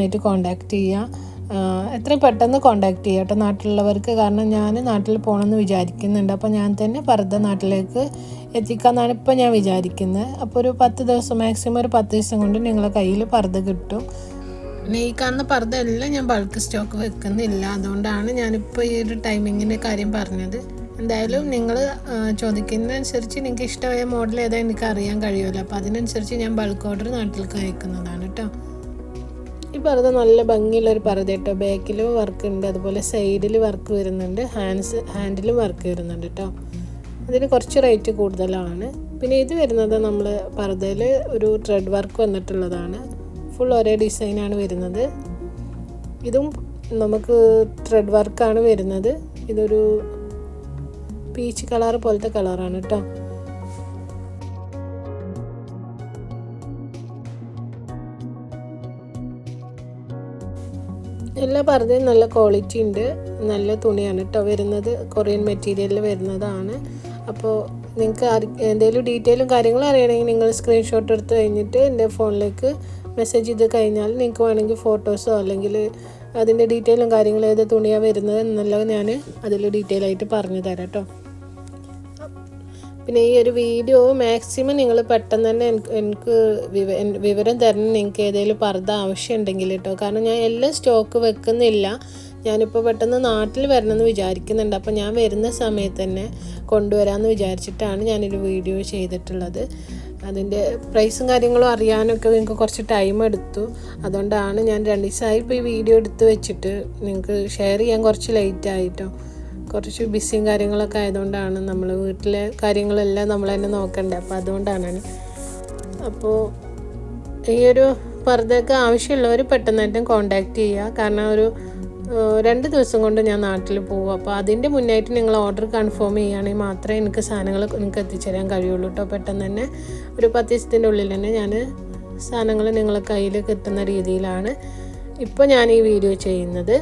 ആയിട്ട് കോൺടാക്റ്റ് ചെയ്യുക. എത്രയും പെട്ടെന്ന് കോൺടാക്റ്റ് ചെയ്യുക കേട്ടോ നാട്ടിലുള്ളവർക്ക്. കാരണം ഞാൻ നാട്ടിൽ പോകണമെന്ന് വിചാരിക്കുന്നുണ്ട്. അപ്പോൾ ഞാൻ തന്നെ പർദ്ദ നാട്ടിലേക്ക് എത്തിക്കാമെന്നാണ് ഇപ്പോൾ ഞാൻ വിചാരിക്കുന്നത്. അപ്പോൾ ഒരു 10 ദിവസം, മാക്സിമം ഒരു 10 ദിവസം കൊണ്ട് നിങ്ങളുടെ കയ്യിൽ പർദ്ദ കിട്ടും. പിന്നെ ഈ കാണുന്ന പർദ്ദ എല്ലാം ഞാൻ ബൾക്ക് സ്റ്റോക്ക് വെക്കുന്നില്ല. അതുകൊണ്ടാണ് ഞാനിപ്പോൾ ഈ ഒരു ടൈമിങ്ങിൻ്റെ കാര്യം പറഞ്ഞത്. എന്തായാലും നിങ്ങൾ ചോദിക്കുന്നതനുസരിച്ച് നിങ്ങൾക്ക് ഇഷ്ടമായ മോഡൽ ഏതാ എനിക്ക് അറിയാൻ കഴിയുമല്ലോ. അപ്പോൾ അതിനനുസരിച്ച് ഞാൻ ബൾക്ക് ഓർഡർ നാട്ടിലേക്ക് അയക്കുന്നതാണ് കേട്ടോ. ഈ പർദ്ദ നല്ല ഭംഗിയുള്ളൊരു പർദ്ദ കേട്ടോ. ബാക്കിലും വർക്ക് ഉണ്ട്, അതുപോലെ സൈഡിൽ വർക്ക് വരുന്നുണ്ട്, ഹാൻഡിലും വർക്ക് വരുന്നുണ്ട് കേട്ടോ. അതിന് കുറച്ച് റേറ്റ് കൂടുതലാണ്. പിന്നെ ഇത് വരുന്നത് നമ്മൾ പർദ്ദയിൽ ഒരു ത്രെഡ് വർക്ക് വന്നിട്ടുള്ളതാണ്. ഫുൾ ഒരേ ഡിസൈനാണ് വരുന്നത്. ഇതും നമുക്ക് ത്രെഡ് വർക്കാണ് വരുന്നത്. ഇതൊരു പീച്ച് കളർ പോലത്തെ കളറാണ് കേട്ടോ. എല്ലാ പർദ്ദയും നല്ല ക്വാളിറ്റി ഉണ്ട്, നല്ല തുണിയാണ് കേട്ടോ വരുന്നത്. കൊറിയൻ മെറ്റീരിയലിൽ വരുന്നതാണ്. അപ്പോൾ നിങ്ങൾക്ക് എന്തെങ്കിലും ഡീറ്റെയിലും കാര്യങ്ങളും അറിയണമെങ്കിൽ നിങ്ങൾ സ്ക്രീൻഷോട്ട് എടുത്ത് കഴിഞ്ഞിട്ട് എൻ്റെ ഫോണിലേക്ക് മെസ്സേജ് ചെയ്ത് കഴിഞ്ഞാൽ നിങ്ങൾക്ക് വേണമെങ്കിൽ ഫോട്ടോസോ അല്ലെങ്കിൽ അതിൻ്റെ ഡീറ്റെയിലും കാര്യങ്ങളും ഏത് തുണിയാണ് വരുന്നത് എന്നുള്ളത് ഞാൻ അതിൽ ഡീറ്റെയിൽ ആയിട്ട് പറഞ്ഞു തരാം കേട്ടോ. പിന്നെ ഈ ഒരു വീഡിയോ മാക്സിമം നിങ്ങൾ പെട്ടെന്ന് തന്നെ എനിക്ക് വിവരം തരണം, നിങ്ങൾക്ക് ഏതെങ്കിലും പർദ്ദ ആവശ്യമുണ്ടെങ്കിൽ കേട്ടോ. കാരണം ഞാൻ എല്ലാം സ്റ്റോക്ക് വെക്കുന്നില്ല. ഞാനിപ്പോൾ പെട്ടെന്ന് നാട്ടിൽ വരണമെന്ന് വിചാരിക്കുന്നുണ്ട്. അപ്പോൾ ഞാൻ വരുന്ന സമയത്ത് തന്നെ കൊണ്ടുവരാമെന്ന് വിചാരിച്ചിട്ടാണ് ഞാനൊരു വീഡിയോ ചെയ്തിട്ടുള്ളത്. അതിൻ്റെ പ്രൈസും കാര്യങ്ങളും അറിയാനൊക്കെ നിങ്ങൾക്ക് കുറച്ച് ടൈം എടുത്തു. അതുകൊണ്ടാണ് ഞാൻ 2 ദിവസമായി ഇപ്പോൾ ഈ വീഡിയോ എടുത്ത് വെച്ചിട്ട് നിങ്ങൾക്ക് ഷെയർ ചെയ്യാൻ കുറച്ച് ലേറ്റ് ആയിട്ടോ. കുറച്ച് ബിസിയും കാര്യങ്ങളൊക്കെ ആയതുകൊണ്ടാണ്. നമ്മൾ വീട്ടിലെ കാര്യങ്ങളെല്ലാം നമ്മൾ തന്നെ നോക്കണ്ടേ, അപ്പോൾ അതുകൊണ്ടാണ്. അപ്പോൾ ഈ ഒരു പർദ്ദയൊക്കെ ആവശ്യമുള്ളവർ പെട്ടെന്നായിട്ടും കോൺടാക്റ്റ് ചെയ്യുക. കാരണം ഒരു 2 ദിവസം കൊണ്ട് ഞാൻ നാട്ടിൽ പോകും. അപ്പോൾ അതിൻ്റെ മുന്നായിട്ട് നിങ്ങൾ ഓർഡർ കൺഫേം ചെയ്യുകയാണെങ്കിൽ മാത്രമേ എനിക്ക് സാധനങ്ങൾ നിങ്ങൾക്ക് എത്തിച്ചേരാൻ കഴിയുള്ളൂ കേട്ടോ. പെട്ടെന്ന് തന്നെ ഒരു 10 ദിവസത്തിൻ്റെ ഉള്ളിൽ തന്നെ ഞാൻ സാധനങ്ങൾ നിങ്ങളുടെ കയ്യിലേക്ക് എത്തുന്ന രീതിയിലാണ് ഇപ്പോൾ ഞാൻ ഈ വീഡിയോ ചെയ്യുന്നത്.